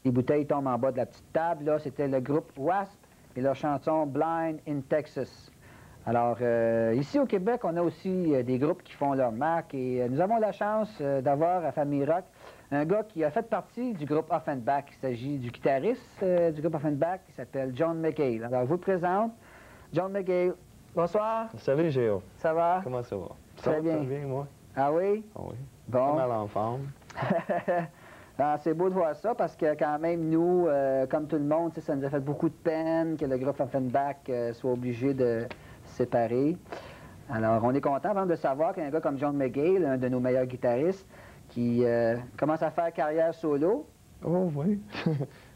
les bouteilles tombent en bas de la petite table. Là, c'était le groupe Wasp et leur chanson Blind in Texas. Alors, ici au Québec, on a aussi des groupes qui font leur marque et nous avons la chance d'avoir à Famille Rock un gars qui a fait partie du groupe Offenbach. Il s'agit du guitariste du groupe Offenbach qui s'appelle John McHale. Alors, je vous présente John McHale. Bonsoir. Salut Géo. Ça va? Comment ça va? Très bien. Très bien, moi. Ah oui? Ah oui. Bon. Pas mal en forme. C'est beau de voir ça parce que quand même, nous, comme tout le monde, ça nous a fait beaucoup de peine que le groupe Offenbach soit obligé de se séparer. Alors, on est content vraiment de savoir qu'un gars comme John McHale, un de nos meilleurs guitaristes, qui commence à faire carrière solo. Oh oui.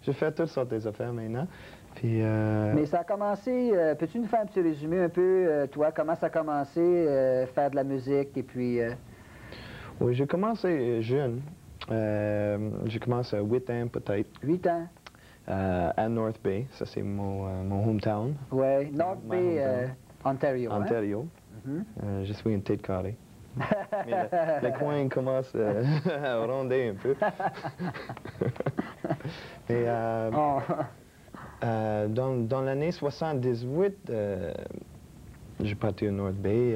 J'ai fait toutes sortes d'affaires maintenant. Puis, Mais ça a commencé, peux-tu nous faire un petit résumé un peu, toi, comment ça a commencé, faire de la musique et puis... Oui, j'ai commencé jeune. J'ai commencé à 8 ans peut-être. 8 ans? À North Bay, ça c'est mon hometown. Oui, North Bay, Ontario. Ontario. Hein? Je suis une tête carrée. Mais le coin commence à ronder un peu. Mais dans l'année 78, j'ai parti au North Bay.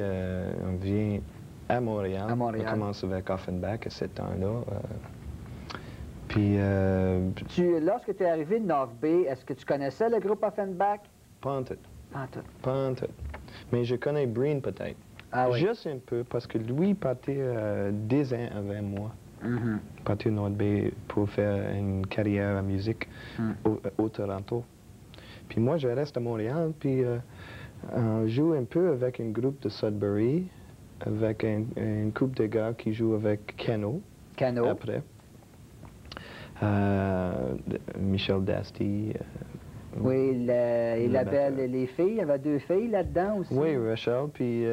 On vient à Montréal. À Montréal. On commence avec Offenbach à ce temps-là. Puis... lorsque tu es arrivé de North Bay, est-ce que tu connaissais le groupe Offenbach? Pas en tout. Pas en tout. Pas en tout. Mais je connais Breen peut-être. Ah oui? Juste un peu, parce que lui partait 10 ans avant moi. Parti au North Bay pour faire une carrière en musique au Toronto. Puis moi, je reste à Montréal, puis on joue un peu avec un groupe de Sudbury, avec un couple de gars qui jouent avec Cano. Cano. Après. Michel Dasty. Oui, et la belle et les filles. Il y avait 2 filles là-dedans aussi. Oui, Rachel, puis...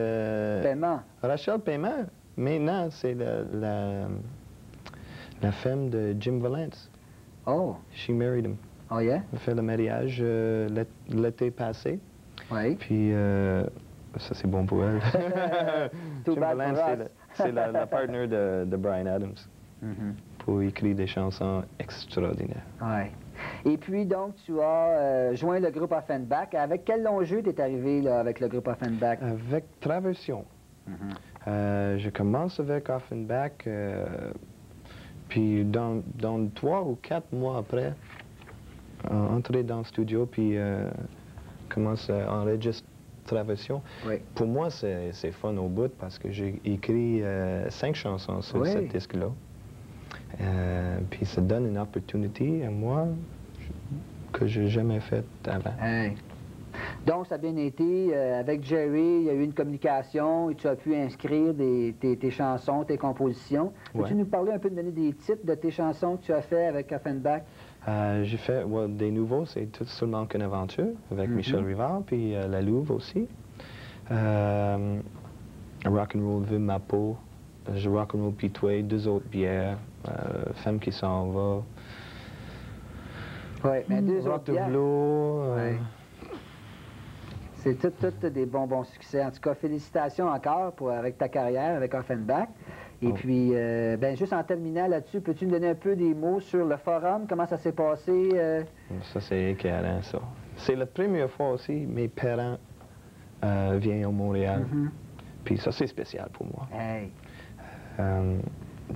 Paiement. Rachel Paiement. Maintenant, c'est la femme de Jim Valance. Oh. She married him. Oh, yeah? Elle a fait le mariage l'été passé. Oui. Puis, ça, c'est bon pour elle. Too Jim bad Valance, for us. c'est la partner de Bryan Adams. Pour écrire des chansons extraordinaires. Oui. Et puis, donc, tu as joint le groupe Offenbach. Avec quel long jeu tu es arrivé là, avec le groupe Offenbach? Avec Traversion. Je commence avec Offenbach, puis dans 3 ou 4 mois après, entrer dans le studio, puis commence à enregistrer Traversion. Oui. Pour moi, c'est fun au bout parce que j'ai écrit 5 chansons sur ce disque-là. Puis ça donne une opportunité à moi que j'ai jamais faite avant. Hey. Donc, ça a bien été. Avec Jerry, il y a eu une communication et tu as pu inscrire tes chansons, tes compositions. Peux-tu nous parler un peu, de donner des titres de tes chansons que tu as fait avec Offenbach? J'ai fait des nouveaux, c'est tout seulement qu'une aventure avec Michel Rivard, puis La Louve aussi. Rock'n'Roll Vive ma peau, Rock'n'Roll Pitoué, 2 autres bières, Femme qui s'en va. Oui, mais 2 Rock autres de bières. Blue. C'est tout des bons succès. En tout cas, félicitations encore avec ta carrière, avec Offenbach. Et puis, juste en terminant là-dessus, peux-tu me donner un peu des mots sur le forum? Comment ça s'est passé? Ça, c'est écœurant, ça. C'est la première fois aussi mes parents viennent au Montréal. Puis ça, c'est spécial pour moi. Hey.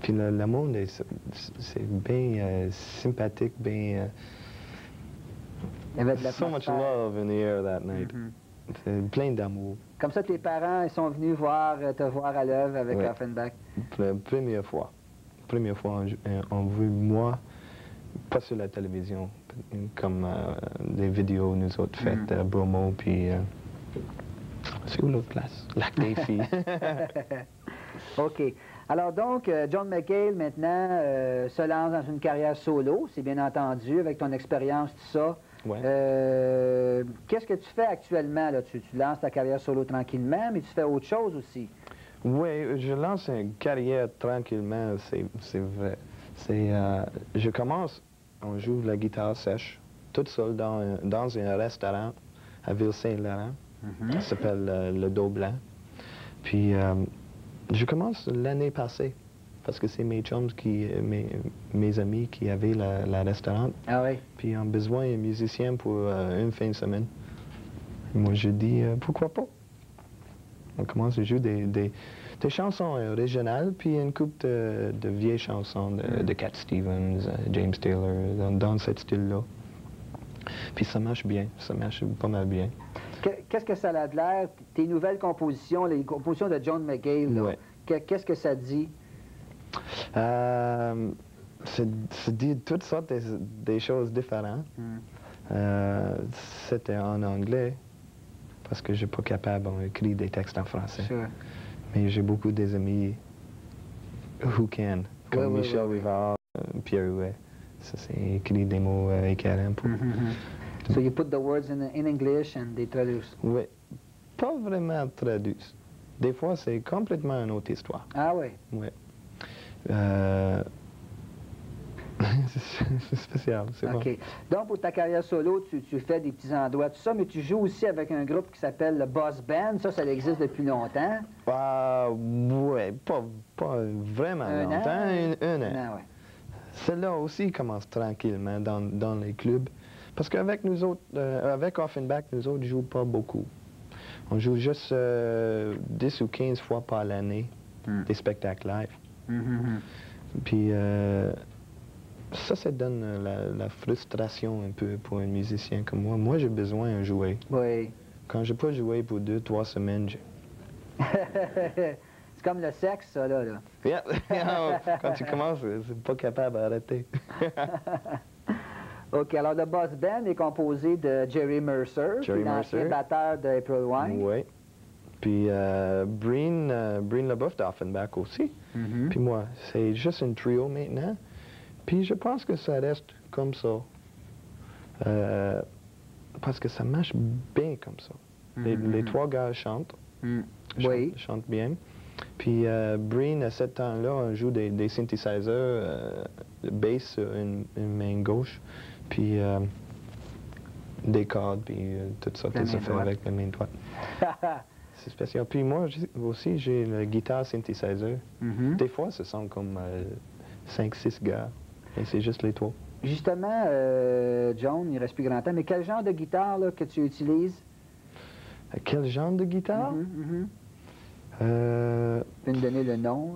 Puis le monde, c'est bien sympathique, bien... Il y avait de so much love in the air that night. C'est plein d'amour. Comme ça, tes parents, ils sont venus te voir à l'œuvre avec Offenbach. La première fois. Première fois, on vu moi, pas sur la télévision, comme des vidéos nous autres faites à Bromo, puis... c'est où l'autre place? Lac des Filles. OK. Alors donc, John McHale, maintenant, se lance dans une carrière solo, c'est bien entendu, avec ton expérience, tout ça. Ouais. Qu'est-ce que tu fais actuellement, là? Tu lances ta carrière solo tranquillement, mais tu fais autre chose aussi. Oui, je lance une carrière tranquillement, c'est vrai. Je commence, on joue de la guitare sèche, toute seule dans un restaurant à Ville-Saint-Laurent. Ça s'appelle le Dos Blanc. Puis, je commence l'année passée. parce que c'est mes chums, mes amis qui avaient la restaurant. Ah oui. Puis ils ont besoin d'un musicien pour une fin de semaine. Et moi, je dis, pourquoi pas? On commence à jouer des chansons originales, puis une couple de vieilles chansons de Cat Stevens, James Taylor, dans ce style-là. Puis ça marche bien, ça marche pas mal bien. Qu'est-ce que ça a de l'air, tes nouvelles compositions, les compositions de John McGill, Ouais. Qu'est-ce que ça dit? Ça dit toutes sortes des choses différentes. C'était en anglais, parce que je suis pas capable d'écrire des textes en français. Sure. Mais j'ai beaucoup des amis who can, comme Michel Rivard, Pierre Huet. Ça, c'est écrit des mots écœurants pour... So you put the words in English and they traduce? Oui, pas vraiment traduit. Des fois, c'est complètement une autre histoire. Ah oui? Oui. C'est spécial, c'est bon. OK. Donc, pour ta carrière solo, tu fais des petits endroits, tout ça, mais tu joues aussi avec un groupe qui s'appelle le Boss Band. Ça existe depuis longtemps. Oui, pas vraiment longtemps. Un an. Ah, ouais. Celle-là aussi commence tranquillement dans les clubs. Parce qu'avec nous autres, avec Offenbach, nous autres ne jouons pas beaucoup. On joue juste 10 ou 15 fois par l'année des spectacles live. Puis ça donne la frustration un peu pour un musicien comme moi. Moi, j'ai besoin de jouer. Oui. Quand je n'ai pas joué pour 2-3 semaines, C'est comme le sexe, ça, là. Yeah. Quand tu commences, c'est pas capable d'arrêter. OK, alors le Boss Band est composé de Jerry Mercer, qui est l'ancien batteur d'April Wine. Oui. Puis Breen Leboeuf d'Offenbach aussi. Puis moi, c'est juste un trio maintenant. Puis je pense que ça reste comme ça. Parce que ça marche bien comme ça. Les trois gars chantent. Chantent bien. Puis Breen, à ce temps-là, on joue des synthesizers, bass sur une main gauche, puis des cordes, puis toutes sortes des affaires avec la main droite. C'est spécial. Puis moi aussi, j'ai le guitare synthesizer. Des fois, ce sont comme 5-6 gars, et c'est juste les trois. Justement, John, il reste plus grand temps, mais quel genre de guitare là, que tu utilises? Quel genre de guitare? Tu peux me donner le nom?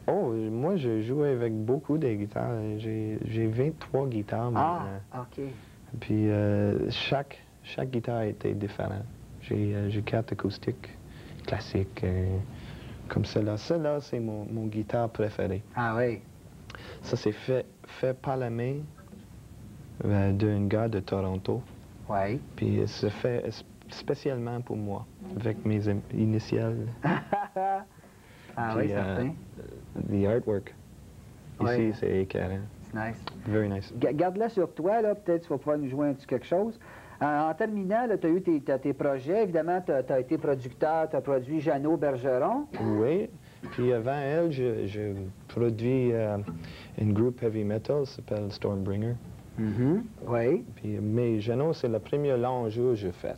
Oh, moi, je joue avec beaucoup de guitares. J'ai 23 guitares maintenant. Ah, OK. Puis chaque guitare était différente. J'ai 4 acoustiques classiques, comme celle-là. Celle-là, c'est mon guitare préférée. Ah oui? Ça, c'est fait par la main d'un gars de Toronto. Oui. Puis c'est fait spécialement pour moi, avec mes initiales. Ah oui, certain. The artwork. Ici, c'est écœurant. C'est nice. Very nice. Garde-la sur toi, là, peut-être tu vas pouvoir nous jouer un petit quelque chose. En terminant, tu as eu tes projets. Évidemment, tu as été producteur, tu as produit Jeannot Bergeron. Oui. Puis avant elle, je produis un groupe heavy metal qui s'appelle Stormbringer. Oui. Puis, mais Jeannot, c'est le premier long jeu que j'ai fait.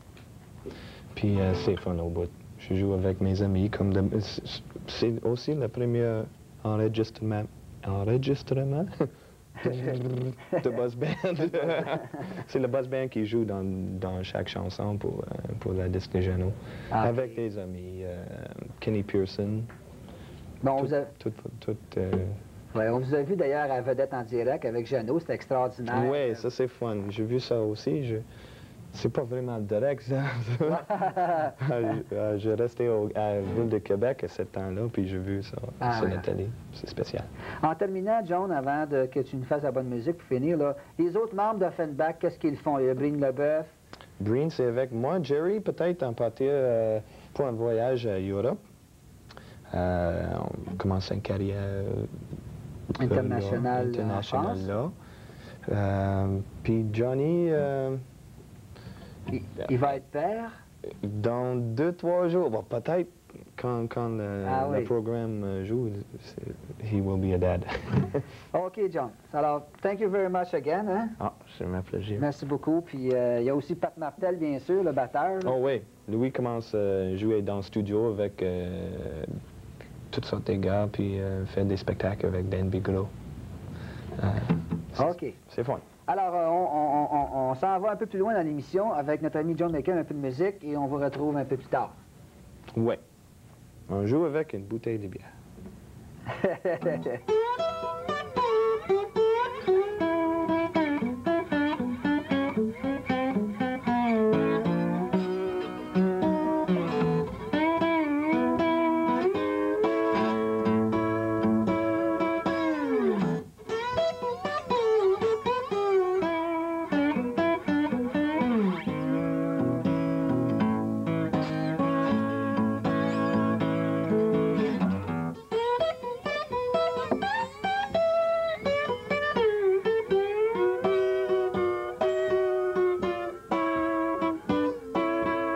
Puis c'est fun au bout. Je joue avec mes amis. C'est aussi le premier enregistrement de Boss Band. C'est le Boss Band qui joue dans chaque chanson pour la disque de Jeannot. Avec des amis, Kenny Pearson. Bon, on vous a vu d'ailleurs à Vedette en direct avec Jeannot, c'était extraordinaire. Oui, ça c'est fun. J'ai vu ça aussi. C'est pas vraiment direct, ça. Je restais à la Ville de Québec à ce temps-là, puis j'ai vu ça sur la télé. C'est spécial. En terminant, John, avant que tu nous fasses la bonne musique pour finir, là, les autres membres d'Offenbach, qu'est-ce qu'ils font? Il y a Breen Leboeuf. Breen, c'est avec moi. Jerry, peut-être en partir pour un voyage à Europe. On commence une carrière internationale là. Puis Johnny... il va être père? Dans 2-3 jours. Bon, peut-être quand le programme joue, he will be a dad. OK, John. Alors, thank you very much again. Hein? Ah, c'est ma plaisir. Merci beaucoup. Puis, il y a aussi Pat Martel, bien sûr, le batteur. Là. Oh oui. Louis commence à jouer dans le studio avec toutes sortes de gars, puis faire des spectacles avec Dan Bigelow. OK. C'est fun. Alors, on s'en va un peu plus loin dans l'émission avec notre ami John Maker, un peu de musique, et on vous retrouve un peu plus tard. Ouais. On joue avec une bouteille de bière.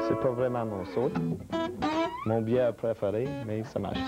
C'est pas vraiment mon saut, mon bière préféré, mais ça marche.